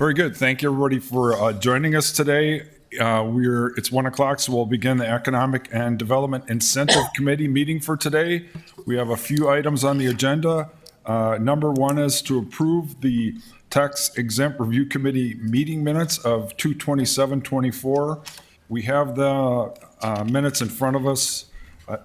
Very good. Thank you, everybody, for joining us today. It's 1 o'clock, so we'll begin the Economic and Development Incentive Committee meeting for today. We have a few items on the agenda. Number one is to approve the Tax Exempt Review Committee meeting minutes of 2/27/24. We have the minutes in front of us.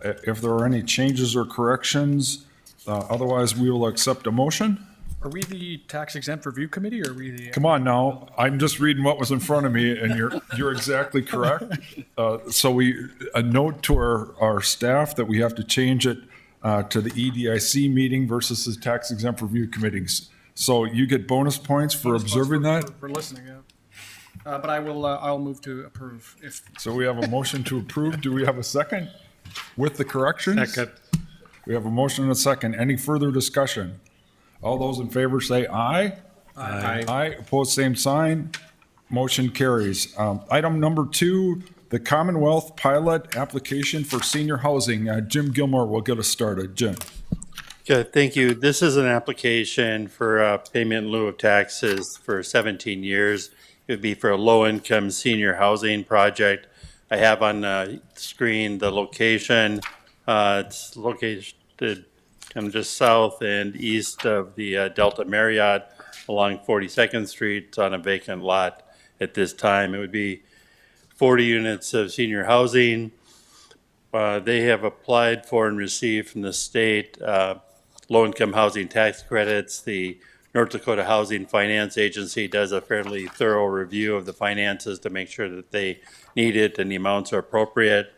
If there are any changes or corrections, otherwise we will accept a motion. Are we the tax exempt review committee or are we the? Come on now, I'm just reading what was in front of me, and you're exactly correct. So a note to our staff that we have to change it to the EDIC meeting versus the tax exempt review committees. So you get bonus points for observing that. For listening, yeah. But I'll move to approve if. So we have a motion to approve. Do we have a second with the corrections? Second. We have a motion and a second. Any further discussion? All those in favor say aye. Aye. Aye, opposed, same sign. Motion carries. Item number 2, the Commonwealth pilot application for senior housing. Jim Gilmore will get us started. Jim. Good, thank you. This is an application for payment in lieu of taxes for 17 years. It would be for a low-income senior housing project. I have on the screen the location. It's located just south and east of the Delta Marriott along 42nd Street. It's on a vacant lot at this time. It would be 40 units of senior housing. They have applied for and received from the state low-income housing tax credits. The North Dakota Housing Finance Agency does a fairly thorough review of the finances to make sure that they need it and the amounts are appropriate.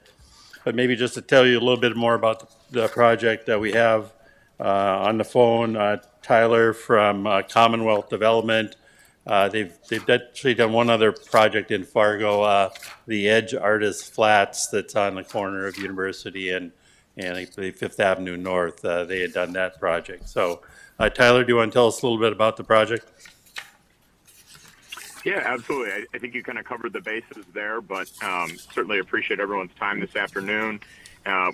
But maybe just to tell you a little bit more about the project that we have on the phone, Tyler from Commonwealth Development. They've actually done one other project in Fargo, the Edge Artist Flats that's on the corner of University and I believe Fifth Avenue North. They had done that project. So Tyler, do you want to tell us a little bit about the project? Yeah, absolutely. I think you kind of covered the bases there, but certainly appreciate everyone's time this afternoon.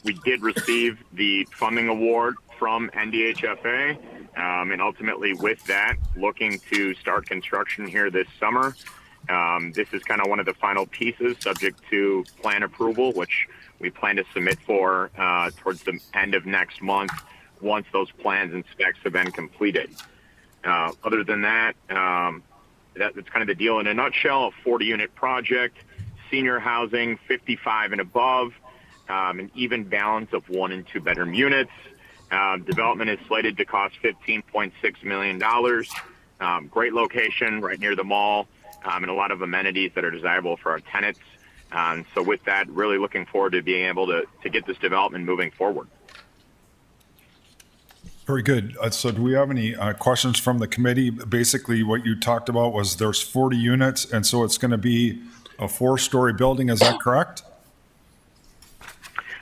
We did receive the funding award from NDHFA, and ultimately with that, looking to start construction here this summer. This is kind of one of the final pieces subject to plan approval, which we plan to submit for towards the end of next month once those plans and specs have been completed. Other than that, that's kind of the deal in a nutshell. A 40-unit project, senior housing, 55 and above, an even balance of 1 and 2 bedroom units. Development is slated to cost $15.6 million. Great location right near the mall, and a lot of amenities that are desirable for our tenants. So with that, really looking forward to being able to get this development moving forward. Very good. So do we have any questions from the committee? Basically, what you talked about was there's 40 units, and so it's going to be a 4-story building. Is that correct?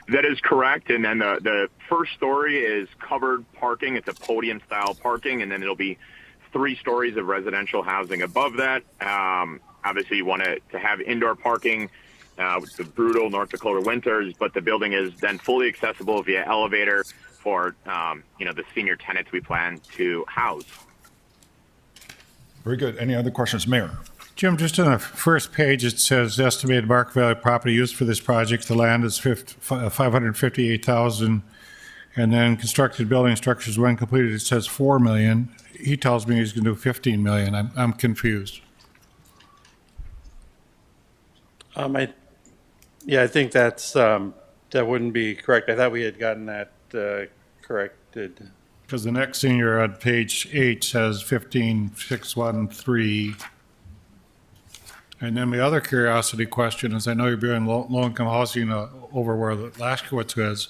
That is correct. And then the first story is covered parking. It's a podium-style parking, and then it'll be 3 stories of residential housing above that. Obviously, you want to have indoor parking with the brutal North Dakota winters, but the building is then fully accessible via elevator for the senior tenants we plan to house. Very good. Any other questions, Mayor? Jim, just on the first page, it says estimated market value property used for this project. The land is $558,000, and then constructed building structures when completed, it says $4 million. He tells me he's going to do $15 million. I'm confused. I think that's that wouldn't be correct. I thought we had gotten that corrected. Because the next senior on page 8 says 15,613. And then the other curiosity question is, I know you're doing low-income housing over where the Lashkowitz is,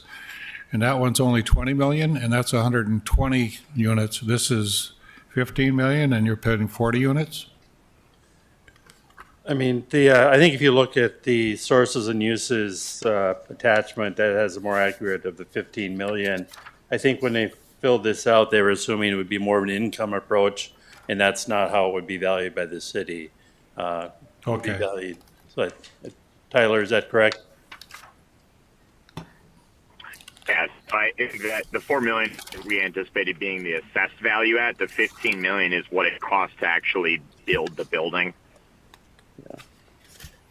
and that one's only 20 million, and that's 120 units. This is 15 million, and you're putting 40 units? I mean, I think if you look at the sources and uses attachment, that has a more accurate of the 15 million. I think when they filled this out, they were assuming it would be more of an income approach, and that's not how it would be valued by the city. Okay. Be valued. So, Tyler, is that correct? Yes, I think that the 4 million we anticipated being the assessed value at, the 15 million is what it costs to actually build the building.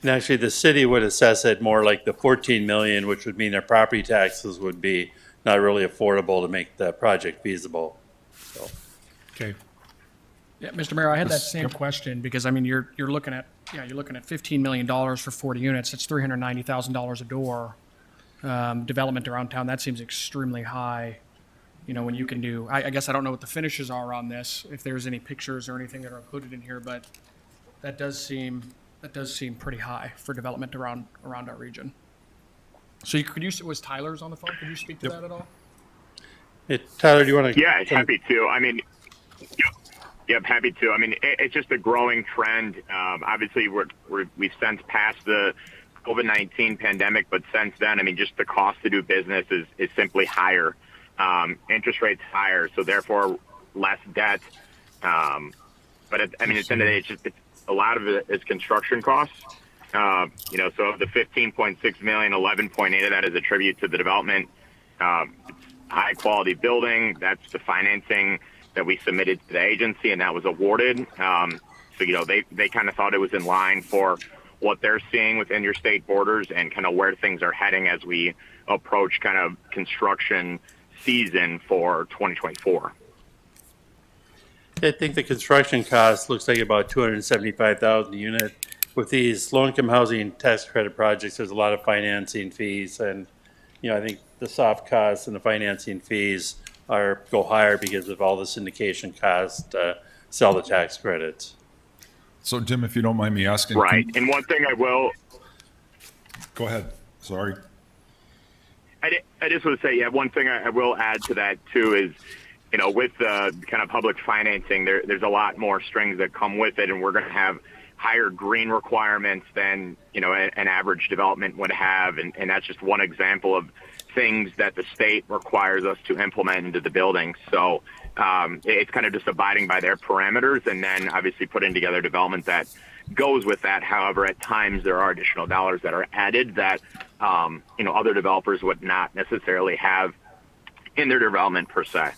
And actually, the city would assess it more like the 14 million, which would mean their property taxes would be not really affordable to make the project feasible. Okay. Yeah, Mr. Mayor, I had that same question because, I mean, you're looking at $15 million for 40 units. It's $390,000 a door. Development around town, that seems extremely high. You know, when you can do, I guess I don't know what the finishes are on this, if there's any pictures or anything that are included in here, but that does seem pretty high for development around our region. So was Tyler's on the phone? Could you speak to that at all? Hey, Tyler, do you want to? Yeah, happy to. I mean, yep, happy to. I mean, it's just a growing trend. Obviously, we've since passed the COVID-19 pandemic, but since then, I mean, just the cost to do business is simply higher. Interest rates higher, so therefore less debt. But at the end of the day, it's a lot of it is construction costs. You know, so of the 15.6 million, 11.8 of that is attributed to the development. High quality building. That's the financing that we submitted to the agency, and that was awarded. So you know, they kind of thought it was in line for what they're seeing within your state borders and kind of where things are heading as we approach kind of construction season for 2024. I think the construction cost looks like about 275,000 a unit. With these low-income housing tax credit projects, there's a lot of financing fees, and you know, I think the soft costs and the financing fees go higher because of all the syndication costs to sell the tax credits. So Jim, if you don't mind me asking. Right. And one thing I will. Go ahead. Sorry. I just want to say, yeah, one thing I will add to that too is, you know, with the kind of public financing, there's a lot more strings that come with it, and we're going to have higher green requirements than, you know, an average development would have. And that's just one example of things that the state requires us to implement into the building. So it's kind of just abiding by their parameters and then obviously putting together development that goes with that. However, at times there are additional dollars that are added that, you know, other developers would not necessarily have in their development per se.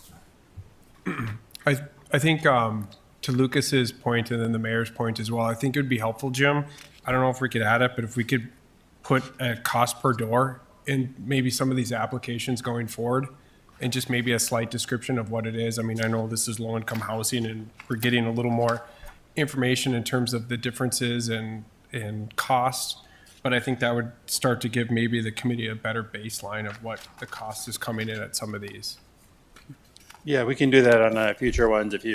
I think to Lucas's point and then the mayor's point as well, I think it would be helpful, Jim. I don't know if we could add it, but if we could put a cost per door in maybe some of these applications going forward and just maybe a slight description of what it is. I mean, I know this is low income housing and we're getting a little more information in terms of the differences and costs, but I think that would start to give maybe the committee a better baseline of what the cost is coming in at some of these. Yeah, we can do that on future ones if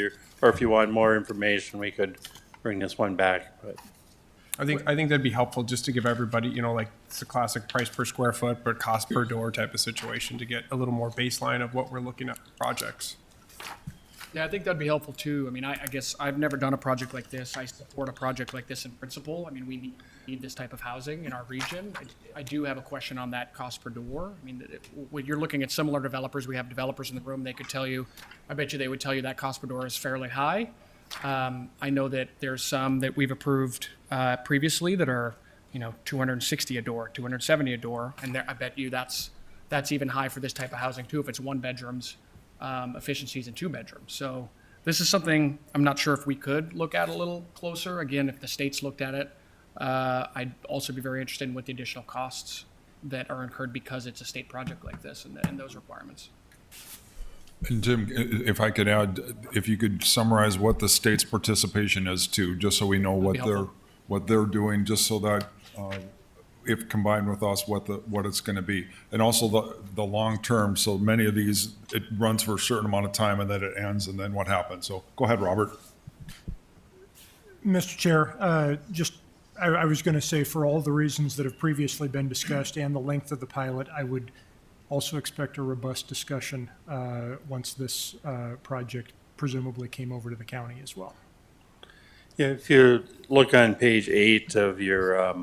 you want more information, we could bring this one back. But I think that'd be helpful just to give everybody, you know, like it's a classic price per square foot, but cost per door type of situation to get a little more baseline of what we're looking at for projects. Yeah, I think that'd be helpful too. I mean, I guess I've never done a project like this. I support a project like this in principle. I mean, we need this type of housing in our region. I do have a question on that cost per door. I mean, when you're looking at similar developers, we have developers in the room, they could tell you, I bet you they would tell you that cost per door is fairly high. I know that there's some that we've approved previously that are, you know, 260 a door, 270 a door, and I bet you that's even high for this type of housing too, if it's one bedrooms. Efficiencies in 2 bedrooms. So this is something I'm not sure if we could look at a little closer. Again, if the states looked at it, I'd also be very interested in what the additional costs that are incurred because it's a state project like this and those requirements. And Jim, if I could add, if you could summarize what the state's participation is too, just so we know what they're doing, just so that if combined with us, what it's going to be, and also the long term. So many of these, it runs for a certain amount of time and then it ends, and then what happens. So go ahead, Robert. Mr. Chair, I was going to say, for all the reasons that have previously been discussed and the length of the pilot, I would also expect a robust discussion once this project presumably came over to the county as well. yeah, if you look on page 8 of your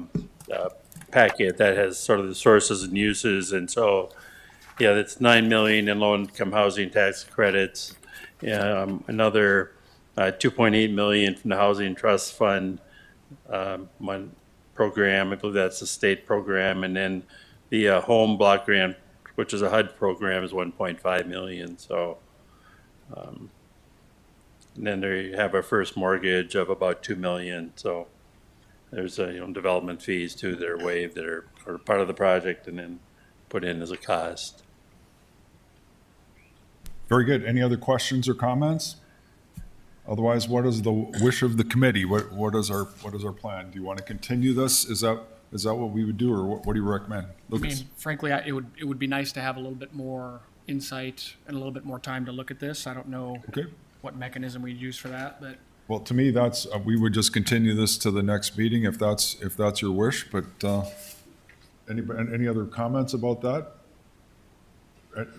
packet, that has sort of the sources and uses, and so yeah, that's 9 million in low-income housing tax credits, another 2.8 million from the Housing Trust Fund one program. I believe that's a state program, and then the home block grant which is a HUD program, is 1.5 million, so. And then they have a first mortgage of about 2 million, so there's, development fees too that are waived that are part of the project and then put in as a cost. Very good. Any other questions or comments? Otherwise, what is the wish of the committee? What is our plan? Do you want to continue this? Is that what we would do, or what do you recommend? I Lucas? mean, frankly, it would be nice to have a little bit more insight and a little bit more time to look at this. I don't know Okay. what mechanism we'd use for that, but Well, to me, that's, we would just continue this to the next meeting if that's your wish, but, any other comments about that?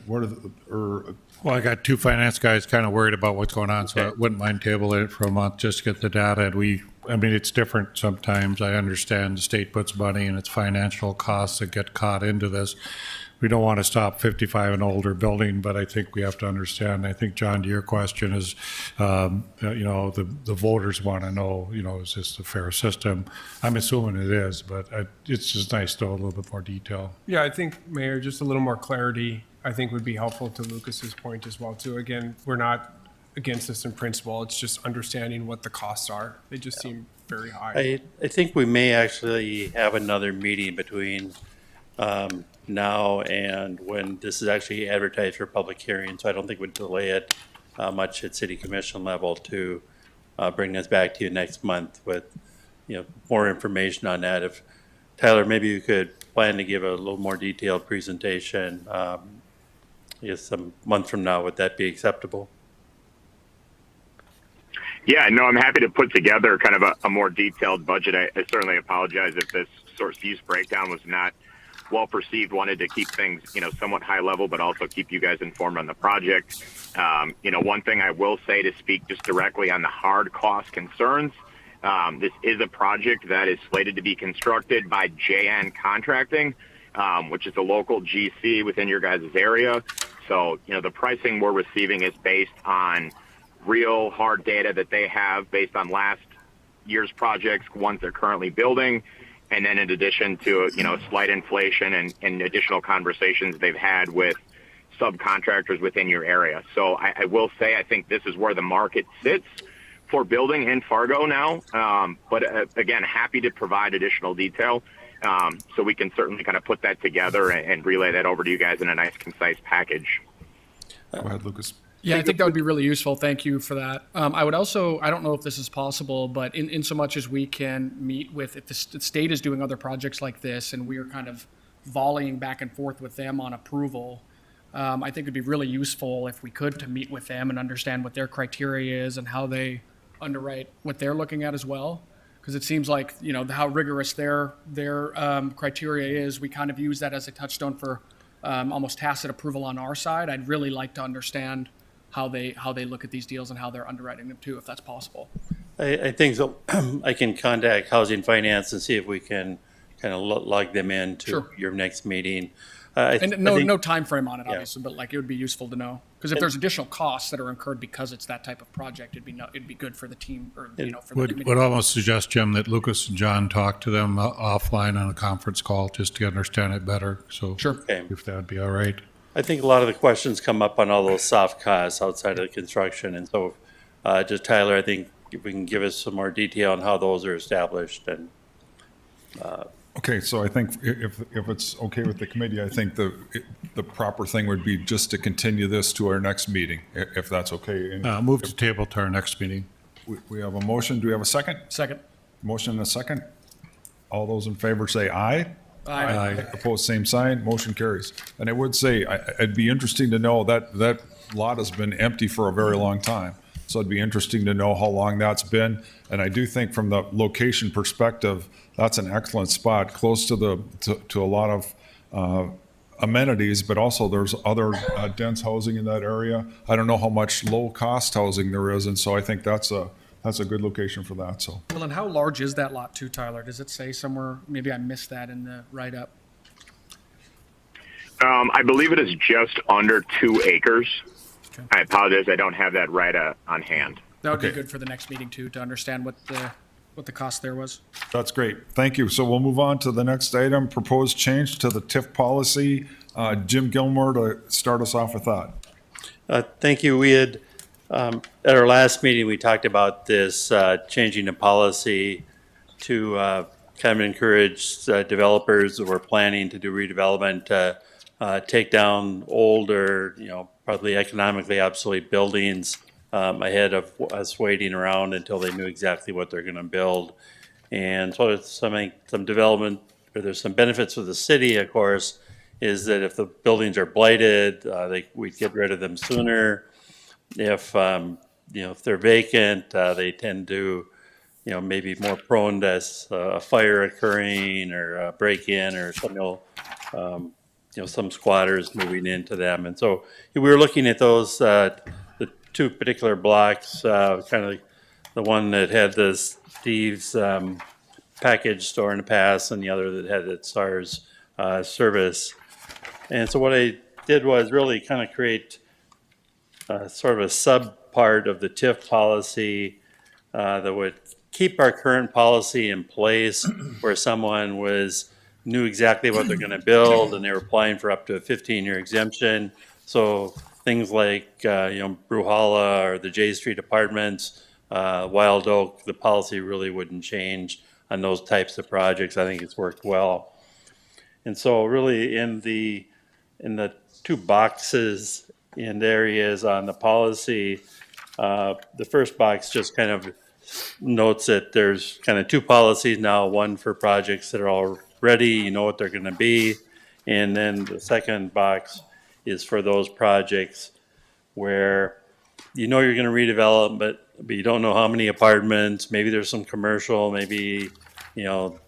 What are Well, I got two finance guys kind of worried about what's going on, so I wouldn't mind tabling it for a month just to get the data. And I mean, it's different sometimes. I understand the state puts money and it's financial costs that get caught into this. We don't want to stop 55 and older building, but I think we have to understand. I think, John, to your question is, the voters want to know, is this a fair system? I'm assuming it is, but it's just nice to know a little bit more detail. Yeah, I think, Mayor, just a little more clarity, I think would be helpful to Lucas's point as well, too. Again, we're not against this in principle. It's just understanding what the costs are. They just seem very high. I think we may actually have another meeting between now and when this is actually advertised for public hearing, so I don't think we'd delay it much at city commission level to bring this back to you next month with, more information on that. If, Tyler, maybe you could plan to give a little more detailed presentation, I guess some month from now, would that be acceptable? Yeah, no, I'm happy to put together kind of a more detailed budget. I certainly apologize if this source use breakdown was not well perceived. Wanted to keep things, somewhat high level, but also keep you guys informed on the project. One thing I will say to speak just directly on the hard cost concerns, this is a project that is slated to be constructed by JN Contracting, which is a local GC within your guys' area. So, the pricing we're receiving is based on real hard data that they have based on last year's projects, ones they're currently building. And then in addition to, slight inflation and additional conversations they've had with subcontractors within your area. So I will say, I think this is where the market sits for building in Fargo now. But again, happy to provide additional detail. So we can certainly kind of put that together and relay that over to you guys in a nice, concise package. Go ahead, Lucas. yeah, I think that would be really useful. Thank you for that. I would also, I don't know if this is possible, but in so much as we can meet with, if the state is doing other projects like this and we are kind of volleying back and forth with them on approval, I think it'd be really useful if we could to meet with them and understand what their criteria is and how they underwrite what they're looking at as well. Because it seems like, how rigorous their criteria is, we kind of use that as a touchstone for almost tacit approval on our side. I'd really like to understand how they look at these deals and how they're underwriting them too, if that's possible. I think so. I can contact Housing Finance and see if we can kind of log them into Sure. your next meeting. And no time frame on it, obviously, but it would be useful to know. Because if there's additional costs that are incurred because it's that type of project, it'd be good for the team or, for the committee. Would almost suggest, Jim, that Lucas and John talk to them offline on a conference call just to understand it better. So Sure. Okay. if that would be all right. I think a lot of the questions come up on all those soft costs outside of the construction. And so just Tyler, I think if we can give us some more detail on how those are established and Okay, so I think if it's okay with the committee, I think the proper thing would be just to continue this to our next meeting, if that's okay. And Move to table to our next meeting. we have a motion. Do we have a second? Second. Motion and a second. All those in favor say aye. Aye. Opposed, same sign. Motion carries. And I would say, it'd be interesting to know that lot has been empty for a very long time. So it'd be interesting to know how long that's been. And I do think from the location perspective, that's an excellent spot, close to to a lot of amenities, but also there's other dense housing in that area. I don't know how much low-cost housing there is, and so I think that's a good location for that, so. Well, and how large is that lot too, Tyler? Does it say somewhere? Maybe I missed that in the write-up. I believe it is just under 2 acres. Okay. I apologize, I don't have that right on hand. That would be Okay. good for the next meeting too, to understand what the what the cost there was. That's great. Thank you. So we'll move on to the next item, proposed change to the TIF policy. Jim Gilmore to start us off with that. Thank you. We had, at our last meeting, we talked about this, changing the policy to kind of encourage developers that were planning to do redevelopment to take down older, probably economically obsolete buildings ahead of us waiting around until they knew exactly what they're going to build. And so there's some development, or there's some benefits for the city, of course, is that if the buildings are blighted, we'd get rid of them sooner. If if they're vacant, they tend to, maybe more prone to a fire occurring or a break-in or something. Some squatters moving into them, and so we were looking at those the two particular blocks, kind of the one that had the Steve's package store in the past, and the other that had its SARS service. And so what I did was really kind of create sort of a sub part of the TIF policy that would keep our current policy in place where someone knew exactly what they're going to build and they were applying for up to a 15-year exemption. So things like, Bruhala or the J Street Apartments, Wild Oak, the policy really wouldn't change on those types of projects. I think it's worked well. And so really in the two boxes and areas on the policy, the first box just kind of notes that there's kind of two policies now, one for projects that are already, you know what they're going to be. And then the second box is for those projects where you're going to redevelop, but you don't know how many apartments, maybe there's some commercial, maybe, the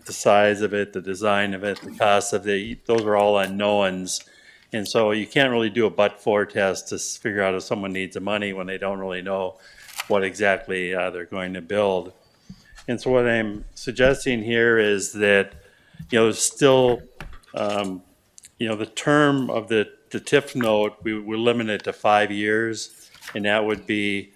size of it, the design of it, the cost of it, those are all unknowns. And so you can't really do a but-for test to figure out if someone needs the money when they don't really know what exactly they're going to build. And so what I'm suggesting here is that, still, the term of the TIF note, we limit it to 5 years, and that would be,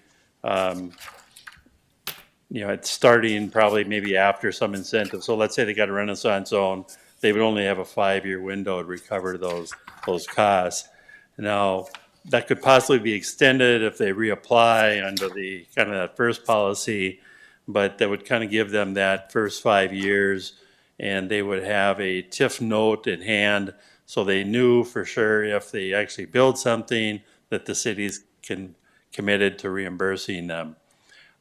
it's starting probably maybe after some incentive. So let's say they got a Renaissance zone, they would only have a 5-year window to recover those costs. Now, that could possibly be extended if they reapply under the kind of that first policy, but that would kind of give them that first 5 years, and they would have a TIF note in hand, so they knew for sure if they actually build something that the city's committed to reimbursing them.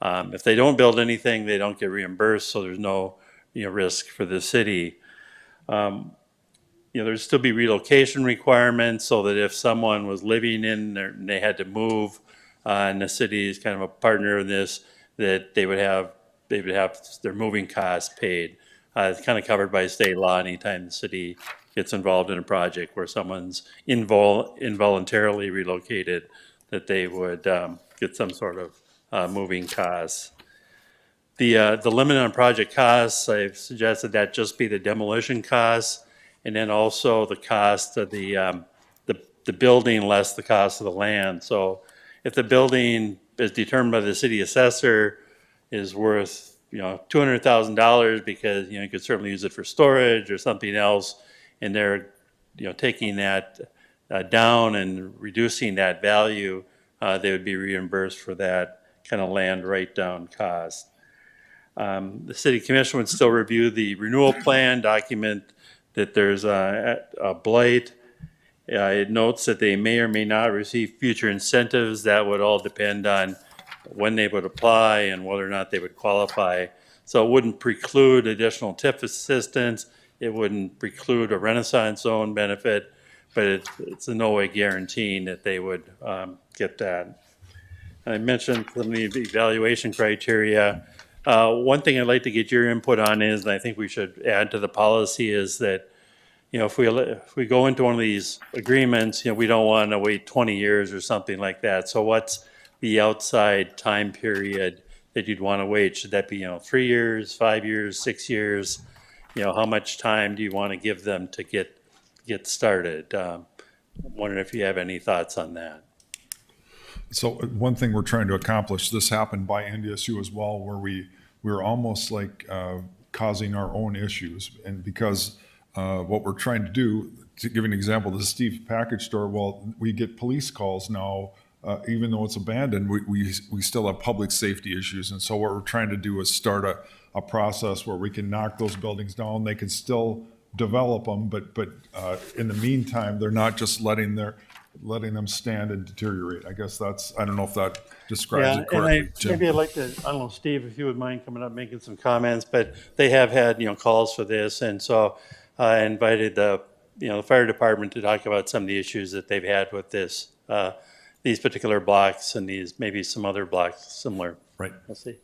If they don't build anything, they don't get reimbursed, so there's no risk for the city. There'd still be relocation requirements, so that if someone was living in there and they had to move, and the city is kind of a partner in this, that they would have their moving costs paid. It's kind of covered by state law anytime the city gets involved in a project where someone's involuntarily relocated, that they would get some sort of moving costs. The limit on project costs, I've suggested that just be the demolition costs, and then also the cost of the building less the cost of the land. So if the building is determined by the city assessor is worth $200,000 because you could certainly use it for storage or something else, and they're taking that down and reducing that value, they would be reimbursed for that kind of land write-down cost. The city commission would still review the renewal plan, document that there's a blight. It notes that they may or may not receive future incentives. That would all depend on when they would apply and whether or not they would qualify. So it wouldn't preclude additional TIF assistance. It wouldn't preclude a Renaissance zone benefit, but it's in no way guaranteeing that they would get that. I mentioned some of the evaluation criteria. One thing I'd like to get your input on is, and I think we should add to the policy, is that if we go into one of these agreements, we don't want to wait 20 years or something like that. So what's the outside time period that you'd want to wait? Should that be 3 years, 5 years, 6 years? How much time do you want to give them to get started? Wondering if you have any thoughts on that. So one thing we're trying to accomplish, this happened by NDSU as well, where we we're almost like causing our own issues. And because what we're trying to do, to give an example, the Steve Package Store, well, we get police calls now, even though it's abandoned, we still have public safety issues. And so what we're trying to do is start a process where we can knock those buildings down. They can still develop them, but in the meantime, they're not just letting them stand and deteriorate. I guess I don't know if that describes Yeah, it and correctly, Jim. maybe I'd like to, I don't know, Steve, if you would mind coming up, making some comments, but they have had, calls for this, and so I invited the fire department to talk about some of the issues that they've had with these particular blocks and maybe some other blocks similar. Right. Let's see.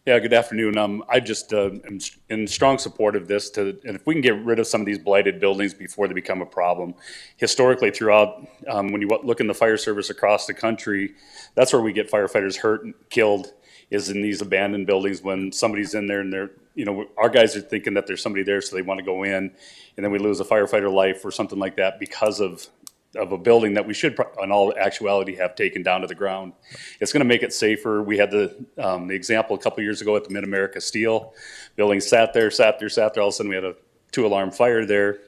Yeah, good afternoon. I just am in strong support of this. And if we can get rid of some of these blighted buildings before they become a problem, historically throughout, when you look in the fire service across the country, that's where we get firefighters hurt and killed, is in these abandoned buildings when somebody's in there and they're, our guys are thinking that there's somebody there, so they want to go in, and then we lose a firefighter life or something like that because of a building that we should, in all actuality, have taken down to the ground. It's going to make it safer. We had the example a couple years ago at the Mid-America Steel. Building sat there. All of a sudden, we had a 2-alarm fire there.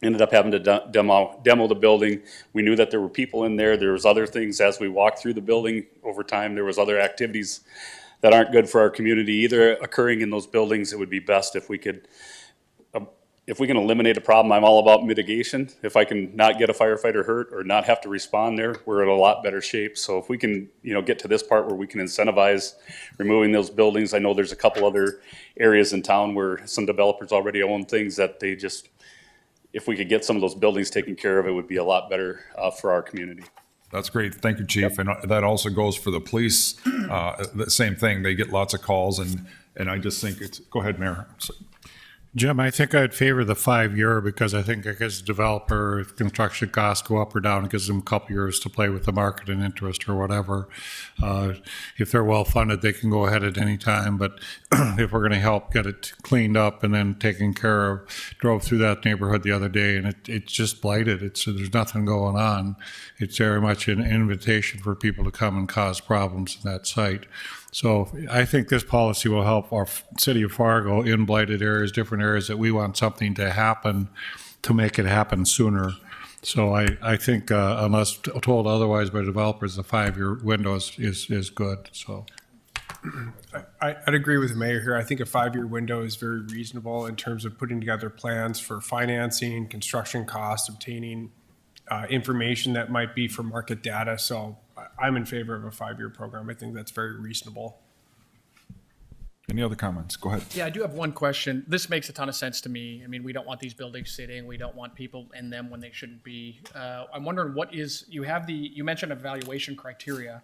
Ended up having to demo the building. We knew that there were people in there. There was other things as we walked through the building over time. There was other activities that aren't good for our community either occurring in those buildings. It would be best if we could if we can eliminate a problem. I'm all about mitigation. If I can not get a firefighter hurt or not have to respond there, we're in a lot better shape. So if we can, get to this part where we can incentivize removing those buildings. I know there's a couple other areas in town where some developers already own things that they just, if we could get some of those buildings taken care of, it would be a lot better for our community. That's great. Thank you, Chief. And that also goes for the police. The same thing. They get lots of calls, and I just think go ahead, Mayor. Jim, I think I'd favor the 5-year because I think it gives the developer, if construction costs go up or down, it gives them a couple years to play with the market and interest or whatever. If they're well-funded, they can go ahead at any time, but if we're going to help get it cleaned up and then taken care of, drove through that neighborhood the other day and it's just blighted. There's nothing going on. It's very much an invitation for people to come and cause problems in that site. So I think this policy will help our city of Fargo in blighted areas, different areas that we want something to happen, to make it happen sooner. So I think unless told otherwise by developers, the 5-year window is good, so. I'd agree with the mayor here. I think a 5-year window is very reasonable in terms of putting together plans for financing, construction costs, obtaining information that might be for market data. So I'm in favor of a 5-year program. I think that's very reasonable. Any other comments? Go ahead. Yeah, I do have one question. This makes a ton of sense to me. I mean, we don't want these buildings sitting. We don't want people in them when they shouldn't be. I'm wondering you mentioned evaluation criteria.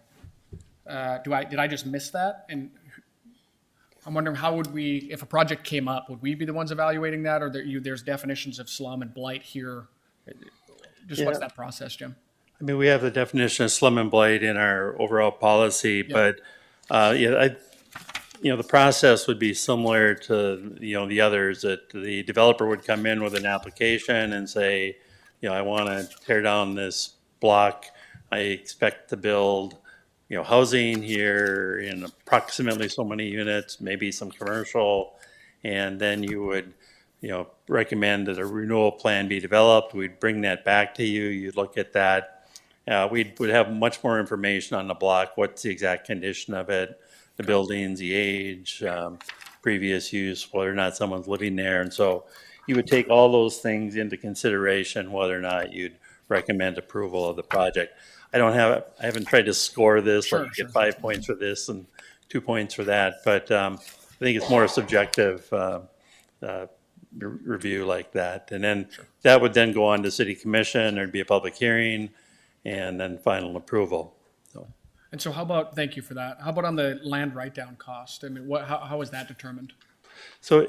Did I just miss that? And I'm wondering how would if a project came up, would we be the ones evaluating that, or there's definitions of slum and blight here? What's that process, Jim? I mean, we have the definition of slum and blight in our overall policy, but the process would be similar to the others. That the developer would come in with an application and say, I want to tear down this block. I expect to build housing here in approximately so many units, maybe some commercial, and then you would recommend that a renewal plan be developed. We'd bring that back to you. You'd look at that. Would have much more information on the block. What's the exact condition of it, the buildings, the age, previous use, whether or not someone's living there. And so you would take all those things into consideration, whether or not you'd recommend approval of the project. I haven't tried to score this, Sure, like get 5 points for this and 2 points for that. But I think it's more a subjective review like that. And then that would then go on to city commission, there'd be a public hearing, and then final approval. And so thank you for that. How about on the land write-down cost? I mean, how is that determined? So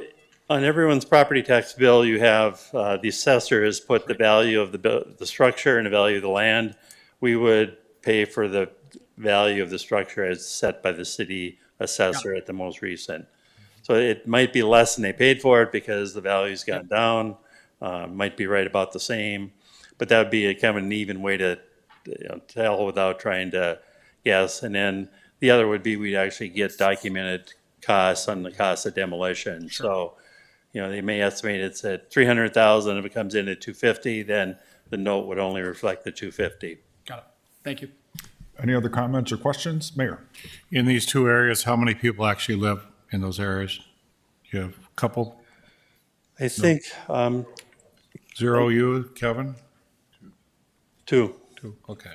on everyone's property tax bill, you have, the assessor has put the value of the structure and the value of the land. We would pay for the value of the structure as set by the city assessor at the most recent. So it might be less than they paid for it because the value's gone down, might be right about the same, but that would be a kind of an even way to tell without trying to guess. And then the other would be we'd actually get documented costs on the cost of demolition. So, they may estimate it's at 300,000. If it comes in at 250, then the note would only reflect the 250. Got it. Thank you. Any other comments or questions? Mayor? In these two areas, how many people actually live in those areas? You have a couple? I think, Zero you, Kevin? two. Two, okay.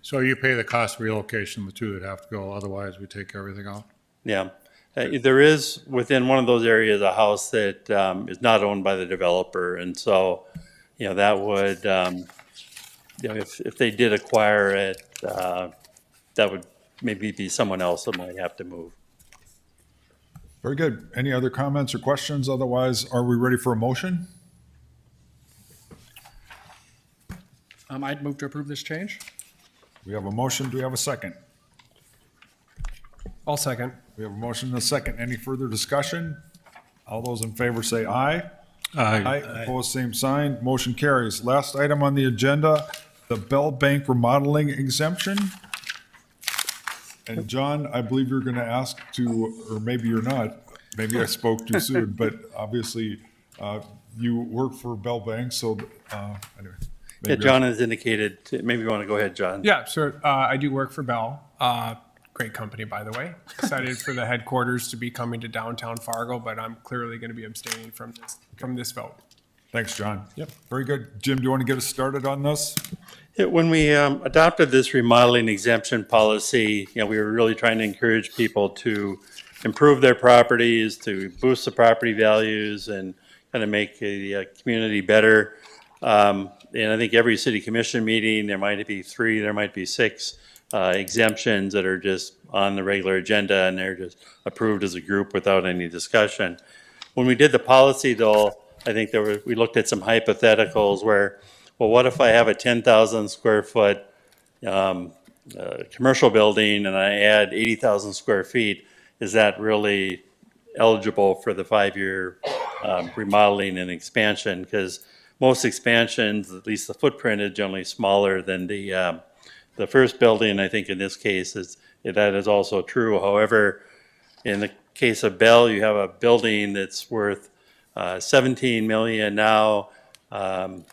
So you pay the cost of relocation, the two that have to go, otherwise we take everything out? Yeah. There is within one of those areas a house that is not owned by the developer. And so, that would, if they did acquire it, that would maybe be someone else that might have to move. Very good. Any other comments or questions? Otherwise, are we ready for a motion? I'd move to approve this change. We have a motion. Do we have a second? I'll second. We have a motion and a second. Any further discussion? All those in favor say aye. Aye. Opposed, same sign. Motion carries. Last item on the agenda, the Bell Bank remodeling exemption. And John, I believe you're going to ask to, or maybe you're not, maybe I spoke too soon, but obviously you work for Bell Bank, so anyway. Yeah, John has indicated, maybe you want to go ahead, John. Yeah, so I do work for Bell. Great company, by the way. Excited for the headquarters to be coming to downtown Fargo, but I'm clearly going to be abstaining from this vote. Thanks, John. Yep. Very good. Jim, do you want to get us started on this? Yeah, when we adopted this remodeling exemption policy, we were really trying to encourage people to improve their properties, to boost the property values, and kind of make the community better. And I think every city commission meeting, there might be 3, there might be 6 exemptions that are just on the regular agenda, and they're just approved as a group without any discussion. When we did the policy, though, I think we looked at some hypotheticals where, well, what if I have a 10,000 square foot commercial building and I add 80,000 square feet? Is that really eligible for the 5-year remodeling and expansion? Because most expansions, at least the footprint, is generally smaller than the first building. I think in this case that is also true. However, in the case of Bell, you have a building that's worth 17 million now, kind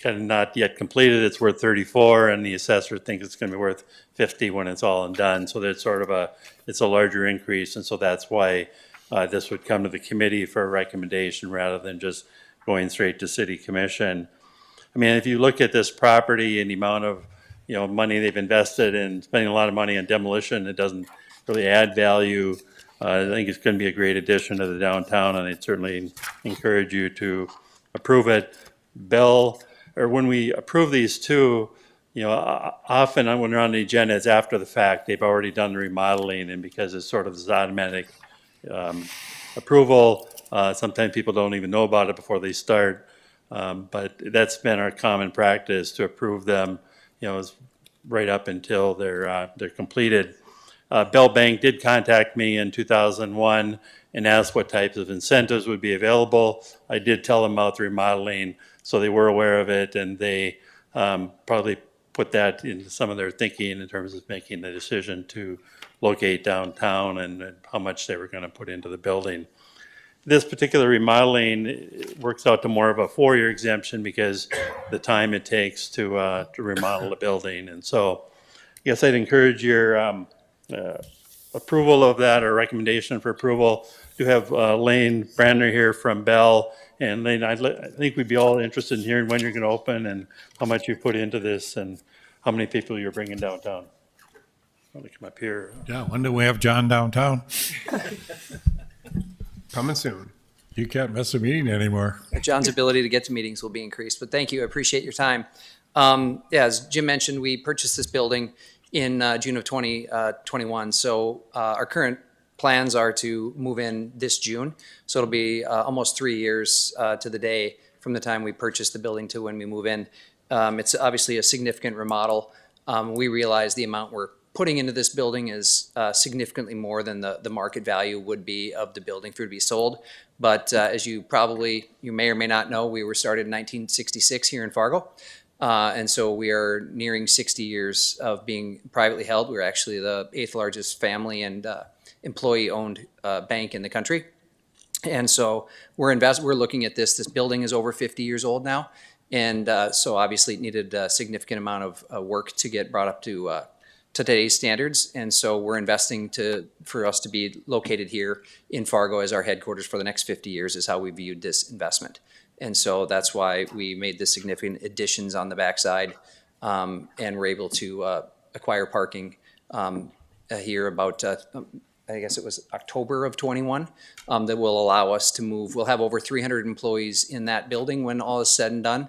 of not yet completed. It's worth 34, and the assessor thinks it's going to be worth 50 when it's all and done. So that's sort of it's a larger increase, and so that's why this would come to the committee for a recommendation rather than just going straight to city commission. I mean, if you look at this property and the amount of money they've invested in spending a lot of money on demolition, it doesn't really add value. I think it's going to be a great addition to the downtown, and I'd certainly encourage you to approve it. Bell, or when we approve these two, often when they're on the agenda, it's after the fact. They've already done the remodeling, and because it's sort of this automatic approval, sometimes people don't even know about it before they start. But that's been our common practice to approve them, right up until they're completed. Bell Bank did contact me in 2001 and asked what types of incentives would be available. I did tell them about the remodeling, so they were aware of it, and they probably put that into some of their thinking in terms of making the decision to locate downtown and how much they were going to put into the building. This particular remodeling works out to more of a 4-year exemption because the time it takes to remodel a building. And so I guess I'd encourage your approval of that, or recommendation for approval. Do have Lane Brandner here from Bell. And Lane, I think we'd be all interested in hearing when you're going to open and how much you put into this and how many people you're bringing downtown. I'm going to come up here. Yeah, when do we have John downtown? Coming soon. You can't miss a meeting anymore. John's ability to get to meetings will be increased, but thank you. I appreciate your time. Yeah, as Jim mentioned, we purchased this building in June of 2021. So our current plans are to move in this June. So it'll be almost 3 years to the day from the time we purchase the building to when we move in. It's obviously a significant remodel. We realize the amount we're putting into this building is significantly more than the market value would be of the building for it to be sold. But as you may or may not know, we were started in 1966 here in Fargo. And so we are nearing 60 years of being privately held. We're actually the 8th largest family and employee-owned bank in the country. And so we're looking at this. This building is over 50 years old now. And so obviously it needed a significant amount of work to get brought up to today's standards. And so we're investing for us to be located here in Fargo as our headquarters for the next 50 years is how we viewed this investment. And so that's why we made the significant additions on the backside, and we're able to acquire parking here about, I guess it was October of 21, that will allow us to move. We'll have over 300 employees in that building when all is said and done.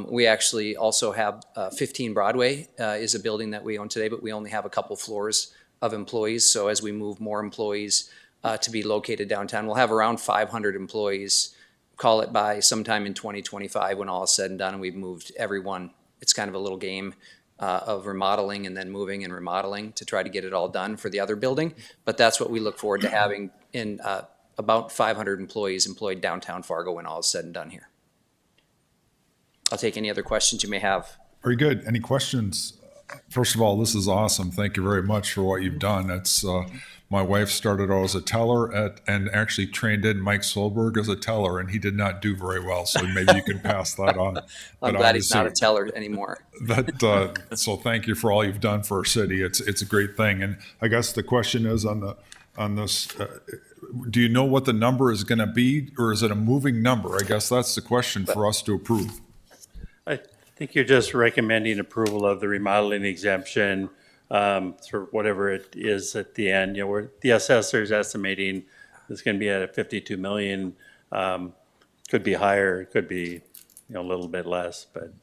We actually also have 15 Broadway is a building that we own today, but we only have a couple floors of employees. So as we move more employees to be located downtown, we'll have around 500 employees, call it by sometime in 2025 when all is said and done and we've moved everyone. It's kind of a little game of remodeling and then moving and remodeling to try to get it all done for the other building. But that's what we look forward to having in about 500 employees employed downtown Fargo when all is said and done here. I'll take any other questions you may have. Very good. Any questions? First of all, this is awesome. Thank you very much for what you've done. It's my wife started out as a teller and actually trained in Mike Solberg as a teller, and he did not do very well. So maybe you can pass that on. I'm glad he's not a teller anymore. So thank you for all you've done for our city. It's a great thing. And I guess the question is on this. Do you know what the number is going to be, or is it a moving number? I guess that's the question for us to approve. I think you're just recommending approval of the remodeling exemption for whatever it is at the end. You know, where the assessor is estimating it's going to be at 52 million. Could be higher, could be a little bit less, but.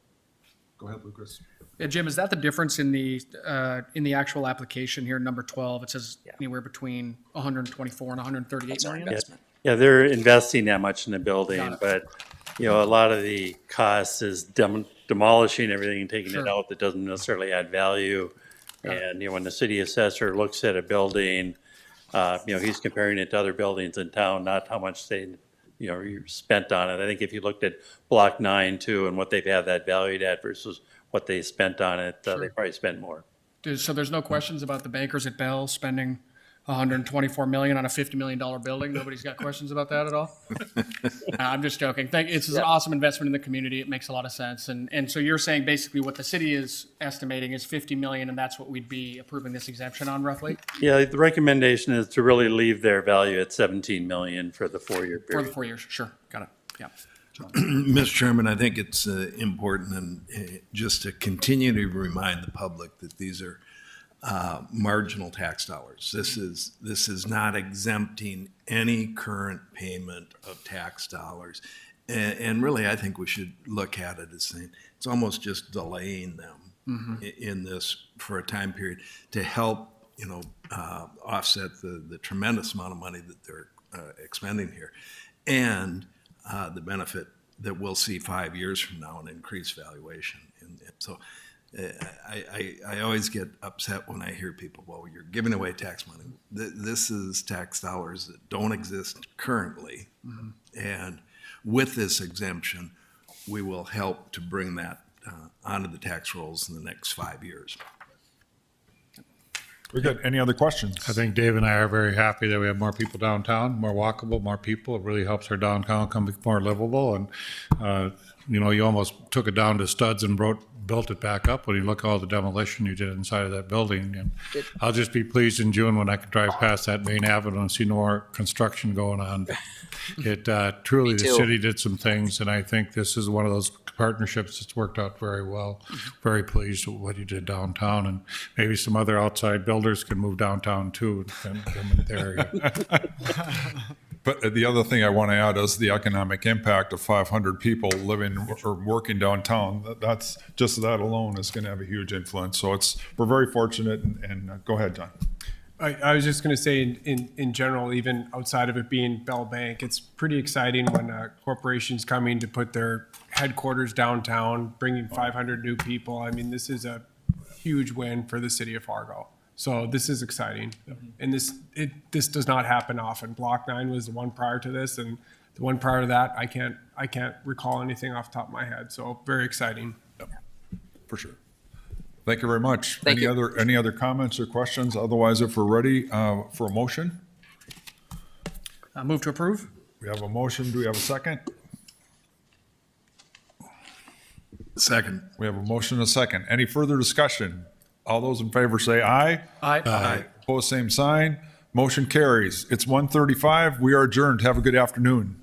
Go ahead, Lucas. Yeah, Jim, is that the difference in the actual application here, number 12? It says anywhere between 124 and 138 That's our million. investment. Yeah, they're investing that much in the building, Got it. but, a lot of the cost is demolishing everything and taking it Sure. out that doesn't necessarily add value. And, when the city assessor looks at a building, he's comparing it to other buildings in town, not how much you spent on it. I think if you looked at Block 9 too, and what they've had that valued at versus what they spent on it, they probably spent more. So there's no questions about the bankers at Bell spending 124 million on a $50 million building? Nobody's got questions about that at all? I'm just joking. It's an awesome investment in the community. It makes a lot of sense. And so you're saying basically what the city is estimating is 50 million, and that's what we'd be approving this exemption on roughly? Yeah, the recommendation is to really leave their value at 17 million for the 4-year For period. the 4 years, sure. Got it. Yeah. Mr. Chairman, I think it's important and just to continue to remind the public that these are marginal tax dollars. This is not exempting any current payment of tax dollars. And really, I think we should look at it as saying it's almost just delaying them in this for a time period to help, offset the tremendous amount of money that they're expending here. And the benefit that we'll see 5 years from now, an increased valuation. And so I always get upset when I hear people, well, you're giving away tax money. This is tax dollars that don't exist currently. And with this exemption, we will help to bring that onto the tax rolls in the next 5 years. Very good. Any other questions? I think Dave and I are very happy that we have more people downtown, more walkable, more people. It really helps our downtown become more livable. And, you almost took it down to studs and built it back up when you look at all the demolition you did inside of that building. And I'll just be pleased in June when I can drive past that main avenue and see no more construction going on. It truly, Me the too. city did some things, and I think this is one of those partnerships that's worked out very well. Very pleased with what you did downtown, and maybe some other outside builders can move downtown too and come in the area. But the other thing I want to add is the economic impact of 500 people living or working downtown. That's just that alone is going to have a huge influence. So we're very fortunate. And go ahead, John. I was just going to say, in general, even outside of it being Bell Bank, it's pretty exciting when corporations coming to put their headquarters downtown, bringing 500 new people. I mean, this is a huge win for the city of Fargo. So this is exciting, and this does not happen often. Block 9 was the one prior to this, and the one prior to that, I can't recall anything off the top of my head. So very exciting. For sure. Thank you very much. Thank you. Any other comments or questions? Otherwise, if we're ready for a motion, Move to approve? we have a motion. Do we have a second? Second. We have a motion and a second. Any further discussion? All those in favor say aye. Aye. Opposed, same sign. Motion carries. It's 1:35. We are adjourned. Have a good afternoon.